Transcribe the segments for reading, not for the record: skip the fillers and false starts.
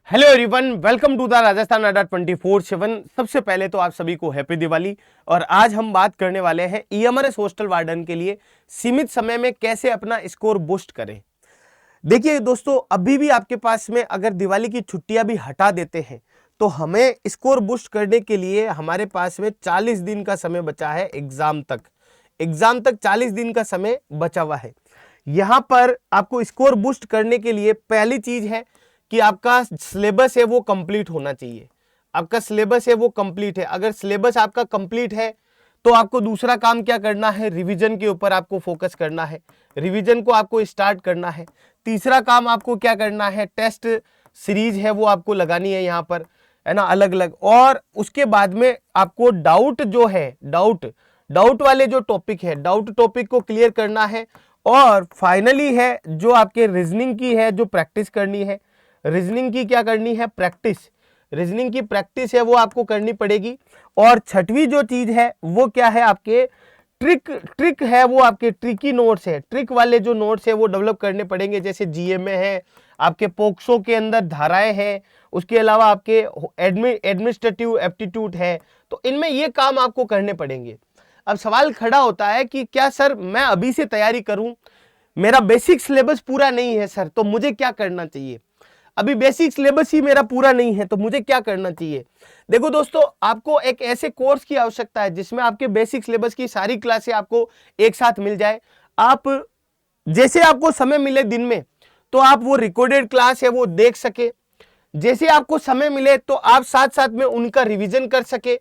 Hello everyone, welcome to the Rajasthan Adda 24/7। सबसे पहले तो आप सभी को हैप्पी दिवाली। और आज हम बात करने वाले हैं ईएमआरएस हॉस्टल वार्डन के लिए सीमित समय में कैसे अपना स्कोर बूस्ट करें। देखिए दोस्तों, अभी भी आपके पास में अगर दिवाली की छुट्टियां भी हटा देते हैं तो हमें स्कोर बूस्ट करने के लिए हमारे पास में 40 दिन का समय बचा है। एग्जाम तक 40 दिन का समय बचा हुआ है। यहां पर आपको स्कोर बूस्ट करने के लिए पहली चीज है कि आपका सिलेबस है वो कंप्लीट होना चाहिए। आपका सिलेबस है वो कंप्लीट है। अगर सिलेबस आपका कंप्लीट है तो आपको दूसरा काम क्या करना है, रिवीजन के ऊपर आपको फोकस करना है। रिवीजन को आपको स्टार्ट करना है। तीसरा काम आपको क्या करना है, टेस्ट सीरीज है वो आपको लगानी है यहाँ पर, है ना, अलग अलग। और उसके बाद में आपको डाउट जो है, डाउट वाले जो टॉपिक है, डाउट टॉपिक को क्लियर करना है। और फाइनली है जो आपके रीजनिंग की है जो प्रैक्टिस करनी है। रीजनिंग की क्या करनी है, प्रैक्टिस। रीजनिंग की प्रैक्टिस है वो आपको करनी पड़ेगी। और छठवीं जो चीज है वो क्या है, आपके ट्रिक है वो आपके ट्रिकी नोट्स है। ट्रिक वाले जो नोट्स है वो डेवलप करने पड़ेंगे। जैसे जीए में है, आपके पोक्सो के अंदर धाराएं हैं, उसके अलावा आपके एडमिनिस्ट्रेटिव एप्टीट्यूड है। तो इनमें ये काम आपको करने पड़ेंगे। अब सवाल खड़ा होता है कि क्या सर मैं अभी से तैयारी करूं, मेरा बेसिक सिलेबस पूरा नहीं है सर, तो मुझे क्या करना चाहिए। अभी बेसिक सिलेबस ही मेरा पूरा नहीं है तो मुझे क्या करना चाहिए। देखो दोस्तों, आपको एक ऐसे कोर्स की आवश्यकता है जिसमें आपके बेसिक सिलेबस की सारी क्लासें आपको एक साथ मिल जाए। आप जैसे आपको समय मिले दिन में तो आप वो रिकॉर्डेड क्लास है वो देख सके। जैसे आपको समय मिले तो आप साथ साथ में उनका रिवीजन कर सके।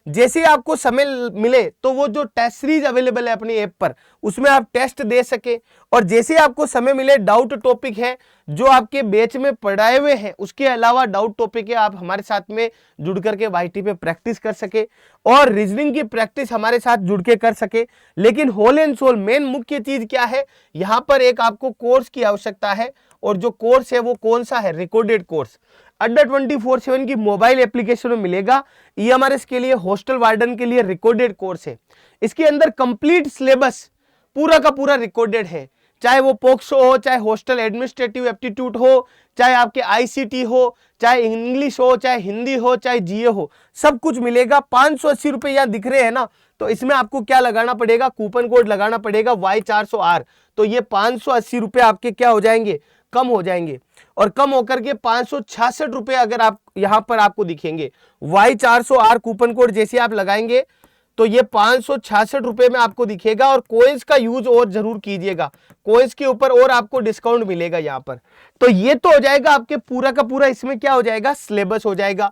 जैसे आपको समय मिले तो वो जो टेस्ट सीरीज अवेलेबल है अपनी ऐप पर, उसमें आप टेस्ट दे सके। और जैसे आपको समय मिले, डाउट टॉपिक है जो आपके बैच में पढ़ाए हुए हैं, उसके अलावा डाउट टॉपिक है आप हमारे साथ में जुड़ करके वाईटी पे प्रैक्टिस कर सके। और रीजनिंग की प्रैक्टिस हमारे साथ जुड़ के कर सके। लेकिन होल एंड सोल मेन मुख्य चीज क्या है, यहाँ पर एक आपको कोर्स की आवश्यकता है। और जो कोर्स है वो कौन सा है, रिकॉर्डेड कोर्स। अड्डा 24/7 की मोबाइल एप्लीकेशन में मिलेगा। ईएमआरएस के लिए, हॉस्टल वार्डन के लिए रिकॉर्डेड कोर्स है। इसके अंदर कंप्लीट सिलेबस पूरा का पूरा रिकॉर्डेड है। चाहे वो पोक्सो हो, चाहे हॉस्टल एडमिनिस्ट्रेटिव एप्टीट्यूड हो, चाहे आपके आईसीटी हो, चाहे इंग्लिश हो, चाहे हिंदी हो, चाहे जीए हो, सब कुछ मिलेगा। 580 रुपए यहाँ दिख रहे हैं ना, तो इसमें आपको क्या लगाना पड़ेगा, कूपन कोड लगाना पड़ेगा Y400R। तो ये 580 रुपए आपके क्या हो जाएंगे, कम हो जाएंगे। और कम होकर के 566 रुपए अगर आप यहां पर आपको दिखेंगे। Y400R कूपन कोड जैसे आप लगाएंगे तो ये 566 रुपए में आपको दिखेगा। और कोइंस का यूज और जरूर कीजिएगा, कोइंस के ऊपर और आपको डिस्काउंट मिलेगा यहाँ पर। तो ये तो हो जाएगा आपके पूरा का पूरा, इसमें क्या हो जाएगा, सिलेबस हो जाएगा।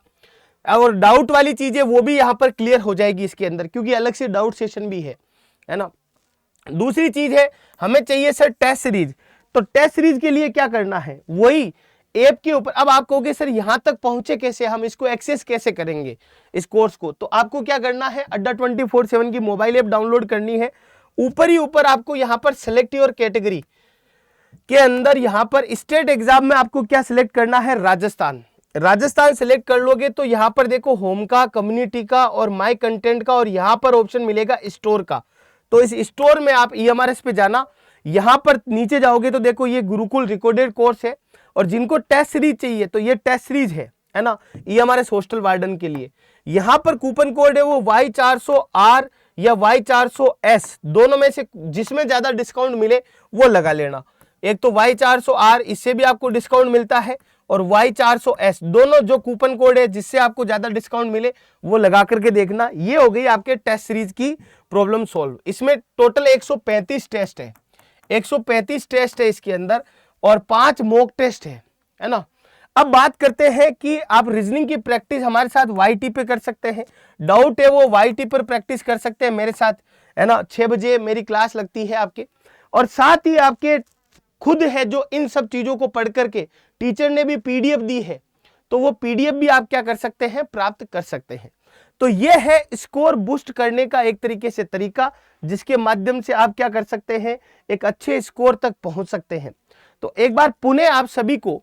और डाउट वाली चीजें वो भी यहाँ पर क्लियर हो जाएगी इसके अंदर, क्योंकि अलग से डाउट सेशन भी है ना। दूसरी चीज है, हमें चाहिए सर टेस्ट सीरीज। तो टेस्ट सीरीज के लिए क्या करना है, वही ऐप के ऊपर। अब आप कहोगे सर यहां तक पहुंचे कैसे, हम इसको एक्सेस कैसे करेंगे इस कोर्स को। तो आपको क्या करना है, अड्डा 24/7 की मोबाइल ऐप डाउनलोड करनी है। ऊपर ही ऊपर आपको यहां पर सेलेक्ट योर कैटेगरी के अंदर यहां पर स्टेट एग्जाम में आपको क्या सिलेक्ट करना है, राजस्थान सिलेक्ट कर लोगे तो यहां पर देखो होम का, कम्युनिटी का और माय कंटेंट का, और यहां पर ऑप्शन मिलेगा स्टोर का। तो इस स्टोर में आप ईएमआरएस पे जाना। यहां पर नीचे जाओगे तो देखो ये गुरुकुल रिकॉर्डेड कोर्स है। और जिनको टेस्ट सीरीज चाहिए तो ये टेस्ट सीरीज है ना, ईएमआरएस हॉस्टल वार्डन के लिए। यहां पर कूपन कोड है वो Y400R या Y400S, दोनों में से जिसमें ज्यादा डिस्काउंट मिले वो लगा लेना। एक तो Y400R, इससे भी आपको डिस्काउंट मिलता है, और Y400S, दोनों जो कूपन कोड है जिससे आपको ज्यादा डिस्काउंट मिले वो लगा करके देखना। ये हो गई आपके टेस्ट सीरीज की प्रॉब्लम सॉल्व। इसमें टोटल 135 टेस्ट है, 135 टेस्ट है इसके अंदर, और 5 मॉक टेस्ट है ना। अब बात करते हैं कि आप रीजनिंग की प्रैक्टिस हमारे साथ वाईटी पे कर सकते हैं। डाउट है वो वाईटी पर प्रैक्टिस कर सकते हैं मेरे साथ, है ना। 6 बजे मेरी क्लास लगती है आपके। और साथ ही आपके खुद है जो इन सब चीजों को पढ़ करके टीचर ने भी पीडीएफ दी है, तो वो पीडीएफ भी आप क्या कर सकते हैं, प्राप्त कर सकते हैं। तो ये है स्कोर बूस्ट करने का एक तरीके से तरीका, जिसके माध्यम से आप क्या कर सकते हैं, एक अच्छे स्कोर तक पहुंच सकते हैं। तो एक बार पुनः आप सभी को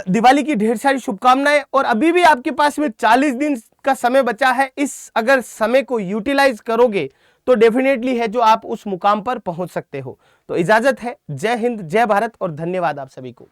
दिवाली की ढेर सारी शुभकामनाएं। और अभी भी आपके पास में 40 दिन का समय बचा है। इस अगर समय को यूटिलाइज करोगे तो डेफिनेटली है जो आप उस मुकाम पर पहुंच सकते हो। तो इजाजत है, जय हिंद, जय भारत और धन्यवाद आप सभी को।